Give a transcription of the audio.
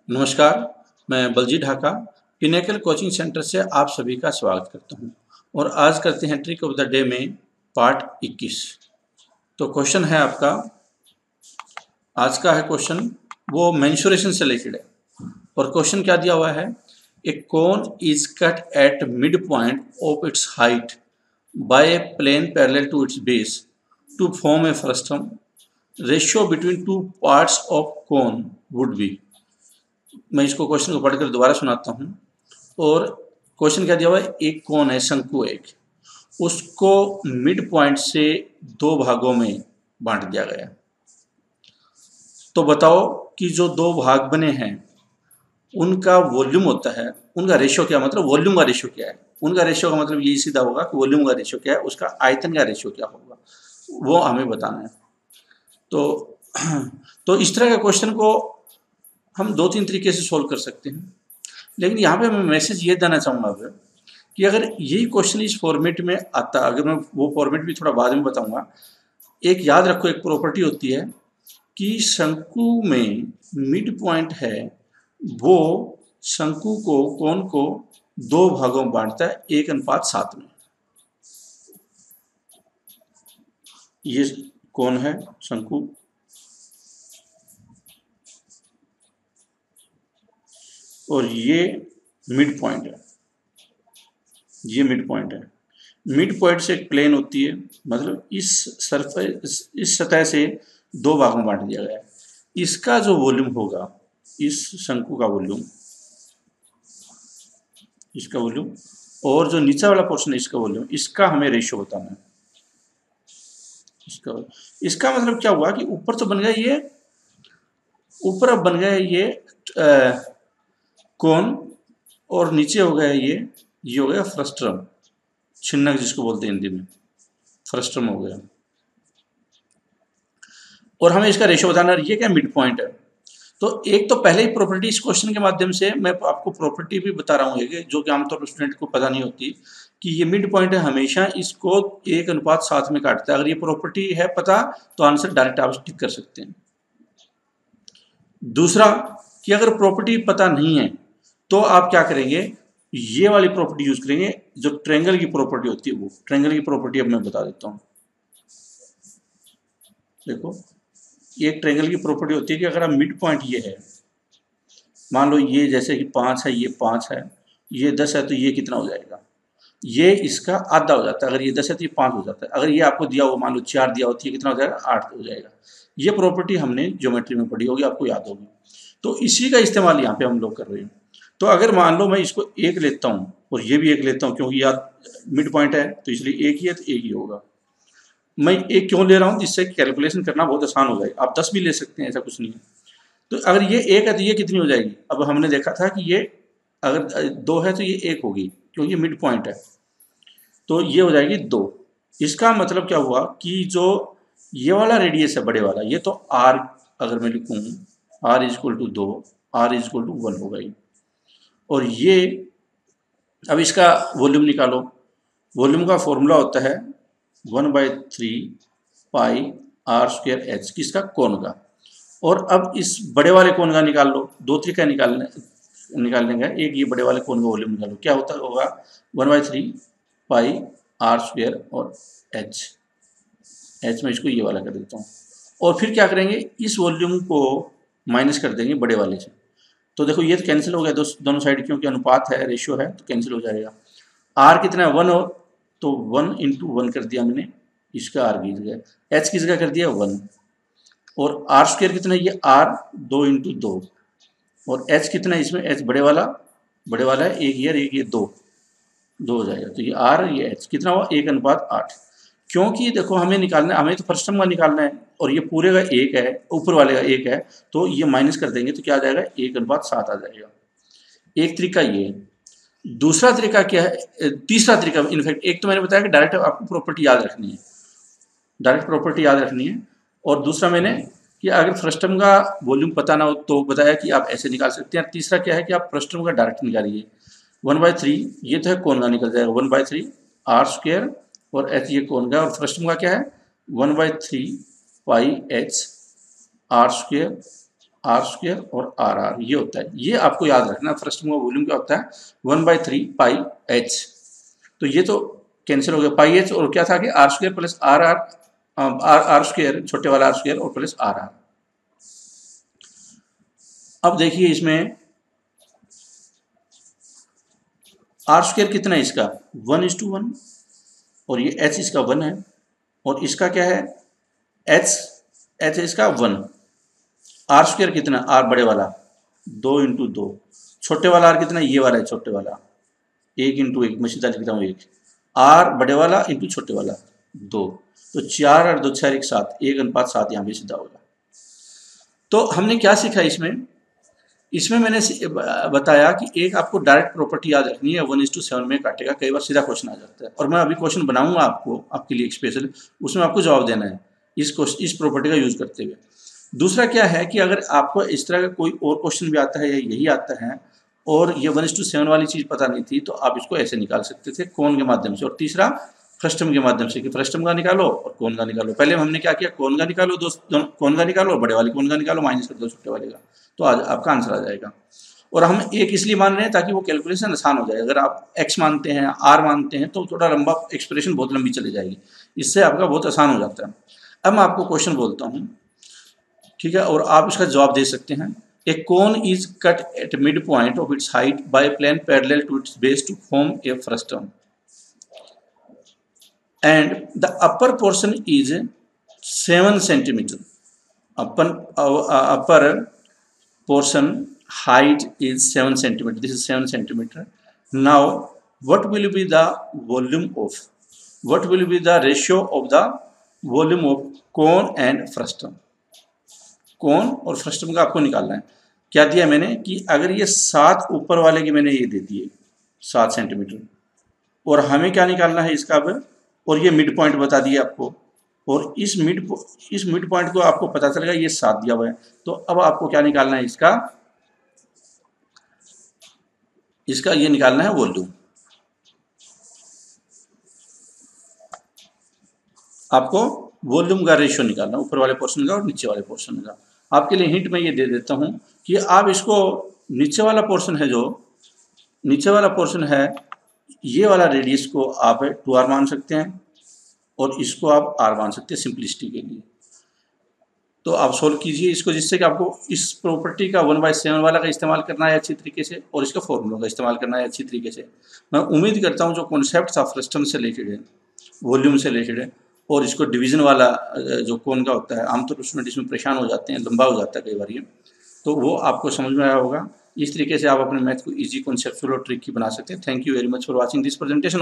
नमस्कार, मैं Baljeet Dhaka pinnacle coaching centre से आप सभी का स्वागत करता हूं और आज करते हैं ट्रिक ऑफ द डे में पार्ट 21। तो क्वेश्चन है आपका, आज का है क्वेश्चन वो मेंसुरेशन से रिलेटेड है और क्वेश्चन क्या दिया हुआ है, a cone is cut at mid point of its height by a plane parallel to its base to form a frustum, ratio between two parts of cone would be. मैं इसको question को पढ़कर दोबारा सुनाता हूँ। और क्वेश्चन क्या दिया हुआ है, एक कोन है शंकु एक, उसको मिड पॉइंट से दो भागों में बांट दिया गया। तो बताओ कि जो दो भाग बने हैं उनका वॉल्यूम होता है, उनका रेशियो क्या, मतलब वॉल्यूम का रेशियो क्या है। उनका रेशियो का मतलब यही सीधा होगा कि वॉल्यूम का रेशियो क्या है, उसका आयतन का रेशियो क्या होगा, वो हमें बताना है। तो इस तरह के क्वेश्चन को हम दो तीन तरीके से सोल्व कर सकते हैं, लेकिन यहाँ पे मैं मैसेज ये देना चाहूँगा अगर कि अगर यही क्वेश्चन इस फॉर्मेट में आता, अगर मैं वो फॉर्मेट भी थोड़ा बाद में बताऊँगा, एक याद रखो, एक प्रॉपर्टी होती है कि शंकु में मिड पॉइंट है वो शंकु को, कोन को दो भागों में बांटता है 1:7 में। ये कोन है शंकु और ये मिड पॉइंट है, ये मिड पॉइंट है। मिड पॉइंट से एक प्लेन होती है, मतलब इस सरफेस, इस सतह से दो भागों में बांट दिया गया है। इसका जो वॉल्यूम होगा, इस शंकु का वॉल्यूम, इसका वॉल्यूम, और जो नीचे वाला पोर्शन है इसका वॉल्यूम, इसका हमें रेशियो बताना है। इसका मतलब क्या हुआ कि ऊपर तो बन गया ये, ऊपर अब बन गया ये कोन, और नीचे हो गया ये हो गया फ्रस्ट्रम, छिन्नक जिसको बोलते हैं हिंदी में, फ्रस्ट्रम हो गया। और हमें इसका रेशियो बताना है, ये क्या मिड पॉइंट है। तो एक तो पहले ही प्रॉपर्टी, इस क्वेश्चन के माध्यम से मैं आपको प्रॉपर्टी भी बता रहा हूँ जो कि आमतौर पर स्टूडेंट को पता नहीं होती, कि ये मिड पॉइंट है, हमेशा इसको 1:7 में काटता है। अगर ये प्रॉपर्टी है पता तो आंसर डायरेक्ट आप टिक कर सकते हैं। दूसरा कि अगर प्रॉपर्टी पता नहीं है तो आप क्या करेंगे, ये वाली प्रॉपर्टी यूज करेंगे, जो ट्रायंगल की प्रॉपर्टी होती है। वो ट्रायंगल की प्रॉपर्टी अब मैं बता देता हूँ। देखो, ये एक ट्रायंगल की प्रॉपर्टी होती है कि अगर आप मिड पॉइंट ये है, मान लो ये जैसे कि 5 है, ये 5 है, ये 10 है, तो ये कितना हो जाएगा, ये इसका आधा हो जाता है। अगर ये 10 है तो ये 5 हो जाता है। अगर ये आपको दिया हो, मान लो 4 दिया होती है, कितना हो जाएगा, 8 हो जाएगा। ये प्रॉपर्टी हमने ज्योमेट्री में पढ़ी होगी, आपको याद होगी। तो इसी का इस्तेमाल यहाँ पे हम लोग कर रहे हैं। तो अगर मान लो मैं इसको 1 लेता हूँ और ये भी 1 लेता हूँ, क्योंकि याद मिड पॉइंट है तो इसलिए 1 ही है, तो 1 ही होगा। मैं 1 क्यों ले रहा हूँ, जिससे कैलकुलेशन करना बहुत आसान हो जाएगा। आप 10 भी ले सकते हैं, ऐसा कुछ नहीं है। तो अगर ये 1 है तो ये कितनी हो जाएगी, अब हमने देखा था कि ये अगर 2 है तो ये 1 होगी, क्योंकि ये मिड पॉइंट है, तो ये हो जाएगी 2। इसका मतलब क्या हुआ कि जो ये वाला रेडियस है बड़े वाला, ये तो r, अगर मैं लिखूँ r = 2, r = 1 होगा ये। और ये अब इसका वॉल्यूम निकालो। वॉल्यूम का फॉर्मूला होता है 1/3 पाई r² h, किसका, कोन का। और अब इस बड़े वाले कोन का निकाल लो। दो तरीका निकालने का, एक ये बड़े वाले कोन का वॉल्यूम निकालो, क्या होता होगा, 1/3 पाई r² और h में इसको ये वाला कर देता हूँ। और फिर क्या करेंगे, इस वॉल्यूम को माइनस कर देंगे बड़े वाले से। तो देखो ये तो कैंसिल हो गया, दोनों साइड, क्योंकि अनुपात है, रेशियो है, तो कैंसिल हो जाएगा। r कितना है, 1 हो, तो 1 × 1 कर दिया मैंने, इसका r की जगह, h की जगह कर दिया 1। और r² कितना है, ये r 2 × 2, और h कितना है इसमें, h बड़े वाला है, एक ये 2 हो जाएगा। तो ये r, ये h कितना हुआ, 1:8। क्योंकि देखो हमें निकालना है, हमें तो फ्रस्टम का निकालना है, और ये पूरे का 1 है, ऊपर वाले का 1 है, तो ये माइनस कर देंगे तो क्या आ जाएगा, 1:7 आ जाएगा। एक तरीका ये। दूसरा तरीका क्या है, तीसरा तरीका, इनफैक्ट एक तो मैंने बताया कि डायरेक्ट आपको प्रॉपर्टी याद रखनी है, डायरेक्ट प्रॉपर्टी याद रखनी है। और दूसरा मैंने कि अगर फ्रस्टम का वॉल्यूम पता ना हो तो बताया कि आप ऐसे निकाल सकते हैं। तीसरा क्या है कि आप फ्रस्टम का डायरेक्ट निकालिए। 1/3 ये तो है कोन का, निकल जाएगा 1/3 r², और h ये कोन का, और फ्रस्टम का क्या है, 1/3 पाई h r² आर स्क्वायर और आर आर ये होता है, ये आपको याद रखना। फ्रस्टम का वॉल्यूम क्या होता है 1/3 पाई एच। तो ये तो कैंसिल हो गया पाई एच, और क्या था कि R square plus R R, R square छोटे वाला आर स्क्वायर और प्लस आर आर। अब देखिए इसमें आर स्क्वायर कितना है इसका 1:1, और ये एच इसका 1 है, और इसका क्या है एच इसका 1। आर स्क्वायर कितना आर बड़े वाला 2×2, छोटे वाला आर कितना ये वाला है छोटे वाला 1×1, मैं सीधा लिखता हूँ 1, आर बड़े वाला इंटू छोटे वाला 2, तो 4 और 2 4 7, 1:7 यहाँ पे सीधा होगा। तो हमने क्या सीखा इसमें मैंने बताया कि एक आपको डायरेक्ट प्रॉपर्टी याद रखनी है 1:7 में काटेगा, कई बार सीधा क्वेश्चन आ जाता है, और मैं अभी क्वेश्चन बनाऊंगा आपको आपके लिए स्पेशल, उसमें आपको जवाब देना है इस प्रॉपर्टी का यूज करते हुए। दूसरा क्या है कि अगर आपको इस तरह का कोई और क्वेश्चन भी आता है या यही आता है और ये 1:7 वाली चीज़ पता नहीं थी, तो आप इसको ऐसे निकाल सकते थे कोन के माध्यम से, और तीसरा फ्रस्टम के माध्यम से कि फ्रस्टम का निकालो और कोन का निकालो। पहले हमने क्या किया कोन का निकालो, कोन का निकालो और बड़े वाले कोन का निकालो, माइनस कर दो छोटे वाले का, तो आज आपका आंसर आ जाएगा। और हम एक इसलिए मान रहे हैं ताकि वो कैलकुलेशन आसान हो जाए। अगर आप x मानते हैं r मानते हैं तो थोड़ा लंबा एक्सप्रेशन बहुत लंबी चली जाएगी, इससे आपका बहुत आसान हो जाता है। अब मैं आपको क्वेश्चन बोलता हूँ, ठीक है, और आप इसका जवाब दे सकते हैं। A cone is cut at mid point of its height by plane parallel to its base to form a frustum, and the upper portion is 7 centimeter. Upper portion height is 7 centimeter. This is 7 centimeter. Now, what will be the volume of? What will be the ratio of the volume of cone and frustum? कोन और frustum का आपको निकालना है। क्या दिया मैंने कि अगर ये 7 ऊपर वाले के मैंने ये दे दिए 7 सेंटीमीटर, और हमें क्या निकालना है इसका अब, और ये मिड पॉइंट बता दिया आपको, और इस मिड पॉइंट को आपको पता चलेगा ये 7 दिया हुआ है। तो अब आपको क्या निकालना है इसका ये निकालना है वॉल्यूम। आपको वॉल्यूम का रेशियो निकालना, ऊपर वाले पोर्शन का और नीचे वाले पोर्शन का। आपके लिए हिंट मैं ये दे देता हूं कि आप इसको नीचे वाला पोर्शन है, जो नीचे वाला पोर्शन है ये वाला रेडियस को आप 2r मान सकते हैं और इसको आप r मान सकते हैं सिंपलिसिटी के लिए। तो आप सोल्व कीजिए इसको, जिससे कि आपको इस प्रॉपर्टी का 1/7 वाला का इस्तेमाल करना है अच्छी तरीके से, और इसका फॉर्मूला का इस्तेमाल करना है अच्छी तरीके से। मैं उम्मीद करता हूँ जो कॉन्सेप्ट था फ्रस्टम से रिलेटेड है, वॉल्यूम से रिलेटेड है, और इसको डिवीज़न वाला जो कोन का होता है, आमतौर पर स्टूडेंट इसमें परेशान हो जाते हैं, लंबा हो जाता है कई बार ये, तो वो आपको समझ में आया होगा। इस तरीके से आप अपने मैथ को इजी, कॉन्सेप्चुअल और ट्रिकी बना सकते हैं। Thank you very much for watching this presentation.